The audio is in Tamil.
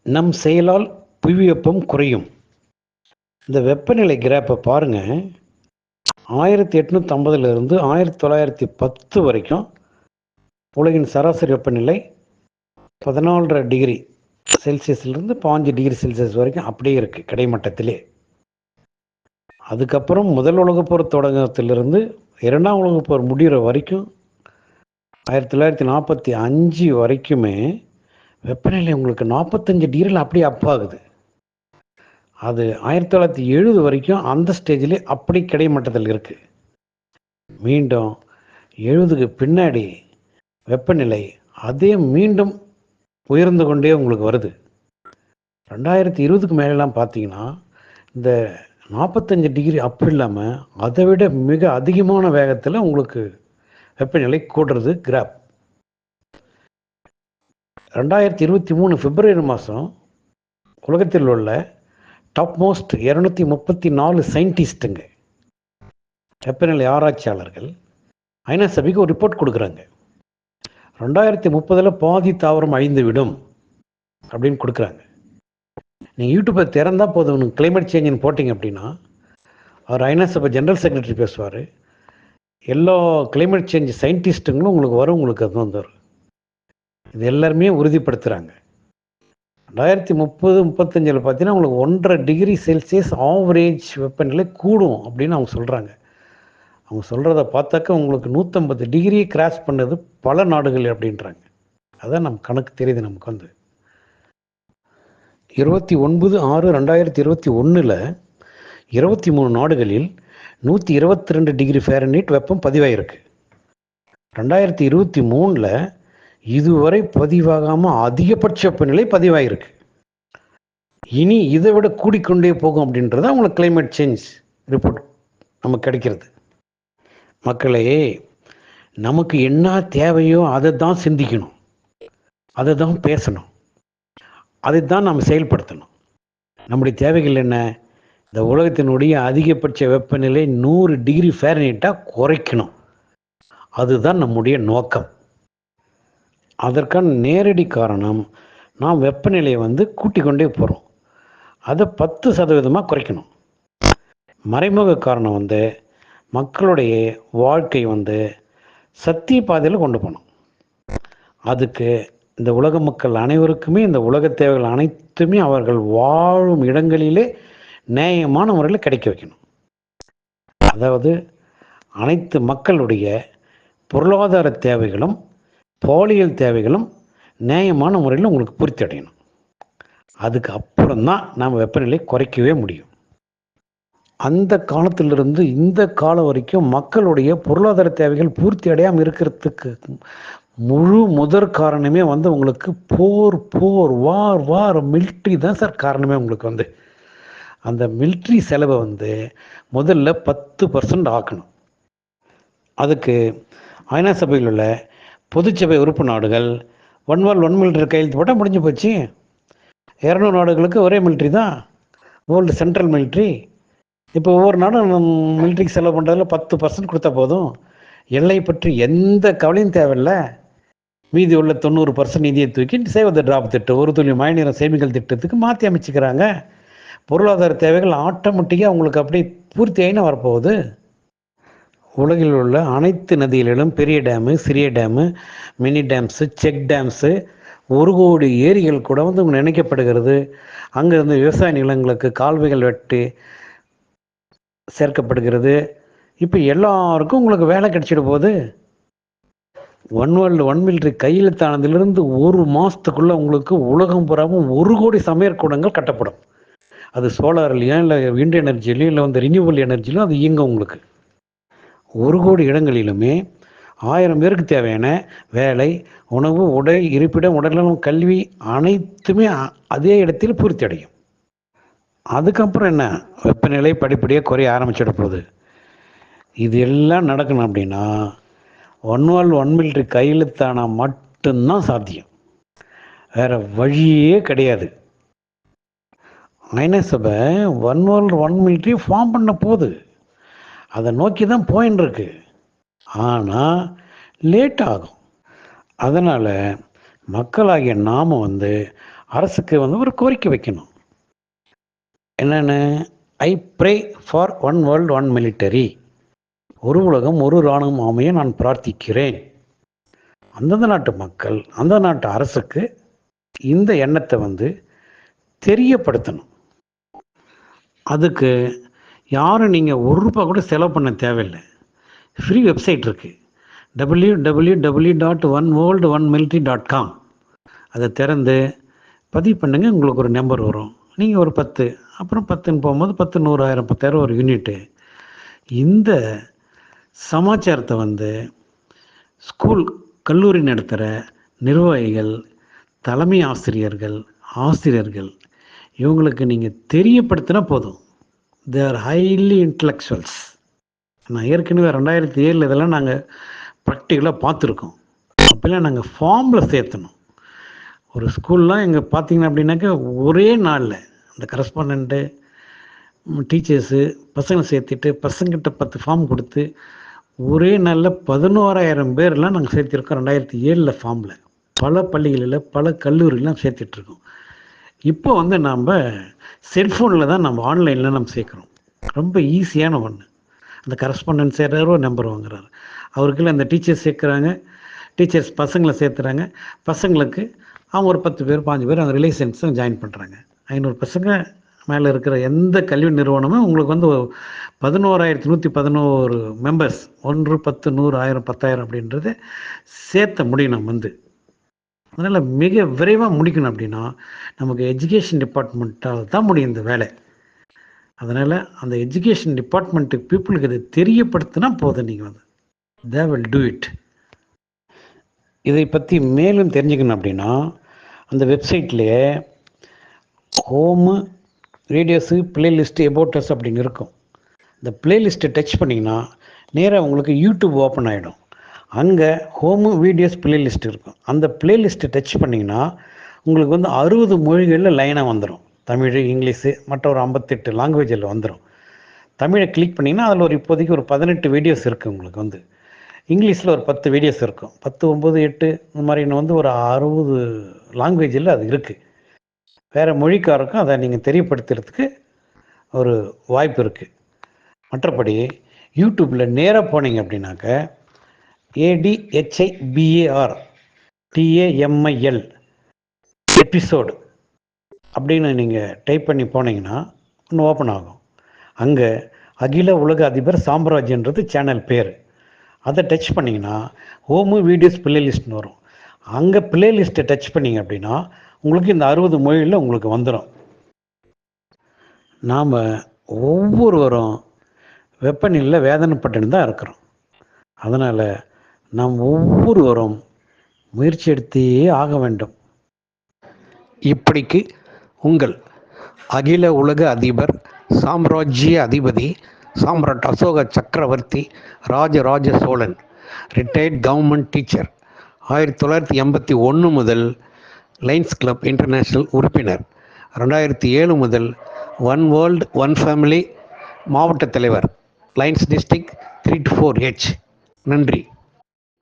நம் செயலால் புவி வெப்பம் குறையும். இந்த வெப்பநிலை கிராப்பை பாருங்கள். 1850 1910 வரைக்கும் உலகின் சராசரி வெப்பநிலை 14.5 டிகிரி செல்சியஸ்லேருந்து 5 டிகிரி செல்சியஸ் வரைக்கும் அப்படியே இருக்குது கிடைமட்டத்திலே. அதுக்கப்புறம் முதல் உலகப்போர் தொடக்கத்திலிருந்து இரண்டாம் உலகப்போர் முடிகிற வரைக்கும் 1945 வரைக்குமே வெப்பநிலை உங்களுக்கு 45 டிகிரியில் அப்படியே அப்பாகுது. அது 1970 வரைக்கும் அந்த ஸ்டேஜிலே அப்படி கிடைமட்டத்தில் இருக்குது. மீண்டும் 70க்கு பின்னாடி வெப்பநிலை அதே மீண்டும் உயர்ந்து கொண்டே உங்களுக்கு வருது. 2020க்கு மேலெலாம் பார்த்தீங்கன்னா இந்த 45 டிகிரி அப் இல்லாமல் அதை விட மிக அதிகமான வேகத்தில் உங்களுக்கு வெப்பநிலை கூடுறது கிராப். 2023 பிப்ரவரி மாதம் உலகத்தில் உள்ள டாப் மோஸ்ட் 234 சயின்டிஸ்ட்டுங்க, வெப்பநிலை ஆராய்ச்சியாளர்கள் ஐநா சபைக்கு ஒரு ரிப்போர்ட் கொடுக்குறாங்க. 2030 பாதி தாவரம் அழிந்து விடும் அப்படின்னு கொடுக்குறாங்க. நீங்கள் யூடியூப்பை திறந்தால் போதும், உங்களுக்கு கிளைமேட் சேஞ்சுன்னு போட்டிங்க அப்படின்னா அவர் ஐநா சபை ஜெனரல் செக்ரட்டரி பேசுவார். எல்லா கிளைமேட் சேஞ்ச் சயின்டிஸ்ட்டுங்களும் உங்களுக்கு வரும், உங்களுக்கு அது வந்துடும். இது எல்லாருமே உறுதிப்படுத்துகிறாங்க. 2030-35 பார்த்தீங்கன்னா உங்களுக்கு 1.5 டிகிரி செல்சியஸ் ஆவரேஜ் வெப்பநிலை கூடும் அப்படின்னு அவங்க சொல்கிறாங்க. அவங்க சொல்கிறத பார்த்தாக்க உங்களுக்கு 150 டிகிரியை கிராஸ் பண்ணது பல நாடுகள் அப்படின்றாங்க. அதான் நம்ம கணக்கு தெரியுது நமக்கு. 29/6/2021 23 நாடுகளில் 122 டிகிரி ஃபாரன்ஹீட் வெப்பம் பதிவாயிருக்கு. 2023 இதுவரை பதிவாகாமல் அதிகபட்ச வெப்பநிலை பதிவாயிருக்கு. இனி இதை விட கூடிக்கொண்டே போகும் அப்படின்றது அவங்களுக்கு கிளைமேட் சேஞ்ச் ரிப்போர்ட் நமக்கு கிடைக்கிறது. மக்களே, நமக்கு என்ன தேவையோ அதை தான் சிந்திக்கணும், அதை தான் பேசணும், அதை தான் நாம் செயல்படுத்தணும். நம்முடைய தேவைகள் என்ன? இந்த உலகத்தினுடைய அதிகபட்ச வெப்பநிலை 100 டிகிரி ஃபாரன்ஹீட்டாக குறைக்கணும். அதுதான் நம்முடைய நோக்கம். அதற்கான நேரடி காரணம், நாம் வெப்பநிலையை கூட்டிக் கொண்டே போகிறோம். அதை 10% குறைக்கணும். மறைமுக காரணம் மக்களுடைய வாழ்க்கை சத்திய பாதையில் கொண்டு போகணும். அதுக்கு இந்த உலக மக்கள் அனைவருக்குமே இந்த உலக தேவைகள் அனைத்துமே அவர்கள் வாழும் இடங்களிலே நியாயமான முறையில் கிடைக்க வைக்கணும். அதாவது அனைத்து மக்களுடைய பொருளாதார தேவைகளும் பாலியல் தேவைகளும் நியாயமான முறையில் உங்களுக்கு பூர்த்தி அடையணும். அதுக்கு அப்புறம்தான் நாம் வெப்பநிலை குறைக்கவே முடியும். அந்த காலத்திலிருந்து இந்த காலம் வரைக்கும் மக்களுடைய பொருளாதார தேவைகள் பூர்த்தி அடையாமல் இருக்கிறதுக்கு முதற் காரணமே உங்களுக்கு போர் போர் வார் வார் மிலிட்ரி தான் சார் காரணமே. உங்களுக்கு அந்த மிலிட்ரி செலவை முதல்ல 10% ஆக்கணும். அதுக்கு ஐநா சபையில் உள்ள பொதுச்சபை உறுப்பு நாடுகள் 1 வேர்ல்ட் 1 மிலிட்ரி கையெழுத்து போட்டால் முடிஞ்சு போச்சு. 200 நாடுகளுக்கு ஒரே மிலிட்ரி தான், வேர்ல்டு சென்ட்ரல் மிலிட்ரி. இப்போ ஒவ்வொரு நாடும் மிலிட்ரிக்கு செலவு பண்ணுறதுல 10% கொடுத்தா போதும். எல்லை பற்றி எந்த கவலையும் தேவையில்லை. மீதி உள்ள 90% நிதியை தூக்கி சேவ் த டிராப் திட்டம், ஒரு துளி மழைநீர் சேமிகள் திட்டத்துக்கு மாற்றி அமைச்சிக்கிறாங்க. பொருளாதார தேவைகள் ஆட்டோமேட்டிக்காக உங்களுக்கு அப்படியே பூர்த்தி ஆகினா வரப்போகுது. உலகில் உள்ள அனைத்து நதிகளிலும் பெரிய டேமு, சிறிய dam, mini dams, check dams, 1 கோடி ஏரிகள் கூட நினைக்கப்படுகிறது. அங்கேருந்து விவசாய நிலங்களுக்கு கால்வாய்கள் வெட்டி சேர்க்கப்படுகிறது. இப்போ எல்லாருக்கும் உங்களுக்கு வேலை கிடைச்சிட போகுது. 1 வேர்ல்டு 1 மிலிட்ரி கையெழுத்தானதிலிருந்து 1 மாதத்துக்குள்ளே உங்களுக்கு உலகம் பூராவும் 1 கோடி சமையற்கூடங்கள் கட்டப்படும். அது சோலார்லையும் இல்லை விண்ட் எனர்ஜிலையும் இல்லை ரினியூவல் எனர்ஜிலையும் அது இயங்கும். உங்களுக்கு 1 கோடி இடங்களிலுமே 1000 பேருக்கு தேவையான வேலை, உணவு, உடை, இருப்பிடம், உடல்நலம், கல்வி அனைத்துமே அதே இடத்தில் பூர்த்தி அடையும். அதுக்கப்புறம் என்ன, வெப்பநிலை படிப்படியாக குறைய ஆரம்பிச்சிட போகுது. இது எல்லாம் நடக்கணும் அப்படின்னா 1 வேர்ல்டு 1 மிலிட்ரி கையெழுத்தானா மட்டும்தான் சாத்தியம், வேற வழியே கிடையாது. ஐநா சபை 1 வேர்ல்டு 1 மிலிட்ரி ஃபார்ம் பண்ண போகுது, அதை நோக்கி தான் போயின்னு இருக்கு. ஆனால் லேட் ஆகும். அதனால் மக்களாகிய நாம் அரசுக்கு வந்து ஒரு கோரிக்கை வைக்கணும். என்னென்னு, I pray for one world one military, ஒரு உலகம் ஒரு இராணுவம் அமைய நான் பிரார்த்திக்கிறேன். அந்தந்த நாட்டு மக்கள் அந்த நாட்டு அரசுக்கு இந்த எண்ணத்தை வந்து தெரியப்படுத்தணும். அதுக்கு யாரும் நீங்கள் ₹1 கூட செலவு பண்ண தேவையில்லை. ஃப்ரீ வெப்சைட் இருக்குது, www.oneworld1military.com. அதை திறந்து பதிவு பண்ணுங்க. உங்களுக்கு ஒரு நம்பர் வரும். நீங்கள் ஒரு 10, அப்புறம் 10ன்னு போகும்போது 10, 100, 1000, 10,000 ஒரு யூனிட்டு. இந்த சமாச்சாரத்தை வந்து ஸ்கூல் கல்லூரி நடத்துகிற நிர்வாகிகள், தலைமை ஆசிரியர்கள், ஆசிரியர்கள் இவங்களுக்கு நீங்கள் தெரியப்படுத்தினா போதும். They are highly intellectuals. நான் ஏற்கனவே 2007 இதெல்லாம் நாங்கள் ப்ராக்டிக்கலாக பார்த்துருக்கோம். அப்போல்லாம் நாங்கள் ஃபார்மில் சேர்த்தணும். ஒரு ஸ்கூல்லாம் எங்கே பார்த்தீங்கன்னா அப்படின்னாக்கா ஒரே நாளில் அந்த கரஸ்பாண்டண்ட்டு, டீச்சர்ஸு, பசங்களை சேர்த்துட்டு பசங்கிட்ட 10 ஃபார்ம் கொடுத்து ஒரே நாளில் 11,000 பேர்லாம் நாங்கள் சேர்த்திருக்கோம் 2007 ஃபார்மில். பல பள்ளிகளில் பல கல்லூரிலாம் சேர்த்துட்ருக்கோம். இப்போ வந்து நாம் செல்ஃபோனில் தான் நம்ம ஆன்லைனில் நம்ம சேர்க்குறோம். ரொம்ப ஈஸியான ஒன்று. அந்த கரஸ்பாண்டன்ட் சேர்றாரோ நம்பர் வாங்குறாரு, அவருக்குள்ள அந்த டீச்சர்ஸ் சேர்க்குறாங்க, டீச்சர்ஸ் பசங்களை சேர்த்துறாங்க, பசங்களுக்கு அவங்க ஒரு 10 பேர் 15 பேர் அவங்க ரிலேஷன்ஸும் ஜாயின் பண்ணுறாங்க. 500 பசங்க மேலே இருக்கிற எந்த கல்வி நிறுவனமும் உங்களுக்கு வந்து 11,111 மெம்பர்ஸ் 1, 10, 100, 1000, 10,000 அப்படின்றத சேர்த்த முடியும். நம்ம வந்து அதனால் மிக விரைவாக முடிக்கணும். அப்படின்னா நமக்கு எஜுகேஷன் டிபார்ட்மெண்ட்டால் தான் முடியும் இந்த வேலை. அதனால் அந்த எஜுகேஷன் டிபார்ட்மெண்ட்டு பீப்புளுக்கு இதை தெரியப்படுத்தினா போதும். நீங்கள் வந்து தே வில் டூ இட். இதை பற்றி மேலும் தெரிஞ்சுக்கணும் அப்படின்னா அந்த வெப்சைட்லேயே ஹோமு, ரேடியோஸு, பிளேலிஸ்ட்டு, எபோட்டஸ் அப்படின்னு இருக்கும். இந்த பிளேலிஸ்ட்டை டச் பண்ணிங்கன்னா நேராக உங்களுக்கு யூடியூப் ஓப்பன் ஆகிடும். அங்கே ஹோமு, வீடியோஸ், பிளேலிஸ்ட் இருக்கும். அந்த பிளேலிஸ்ட்டை டச் பண்ணிங்கன்னா உங்களுக்கு வந்து 60 மொழிகளில் லைனாக வந்துடும். தமிழ், இங்கிலீஷு, மற்ற ஒரு 58 லாங்குவேஜில் வந்துடும். தமிழை கிளிக் பண்ணிங்கன்னா அதில் ஒரு இப்போதைக்கு ஒரு 18 வீடியோஸ் இருக்குது. உங்களுக்கு வந்து இங்கிலீஷில் ஒரு 10 வீடியோஸ் இருக்கும். 10, 9, 8 இந்த மாதிரின்னு வந்து ஒரு 60 லாங்குவேஜில் அது இருக்குது. வேறு மொழிக்காருக்கும் அதை நீங்கள் தெரியப்படுத்துறதுக்கு ஒரு வாய்ப்பு இருக்குது. மற்றபடி யூடியூப்பில் நேராக போனீங்க அப்படின்னாக்க ADHIBAR எபிசோடு அப்படின்னு நீங்கள் டைப் பண்ணி போனீங்கன்னா ஒன்று ஓப்பன் ஆகும். அங்கே அகில உலக அதிபர் சாம்ராஜ்யன்றது சேனல் பேர். அதை டச் பண்ணிங்கன்னா ஹோமு, வீடியோஸ், பிளேலிஸ்ட்னு வரும். அங்கே பிளேலிஸ்ட்டை டச் பண்ணிங்க அப்படின்னா உங்களுக்கு இந்த 60 மொழியில் உங்களுக்கு வந்துடும். நாம் ஒவ்வொருவரும் வெப்பநிலையில் வேதனைப்பட்டு தான் இருக்கிறோம். அதனால் நாம் ஒவ்வொருவரும் முயற்சி எடுத்தே ஆக வேண்டும். இப்படிக்கு உங்கள் அகில உலக அதிபர், சாம்ராஜ்ய அதிபதி, சாம்ராட் அசோக சக்கரவர்த்தி Rajaraja Cholan, retired government teacher, 1981 முதல் லைன்ஸ் கிளப் இன்டர்நேஷ்னல் உறுப்பினர், 2007 முதல் ஒன் வேர்ல்டு ஒன் ஃபேமிலி மாவட்ட தலைவர், லைன்ஸ் டிஸ்ட்ரிக்ட் 3 to 4H. நன்றி.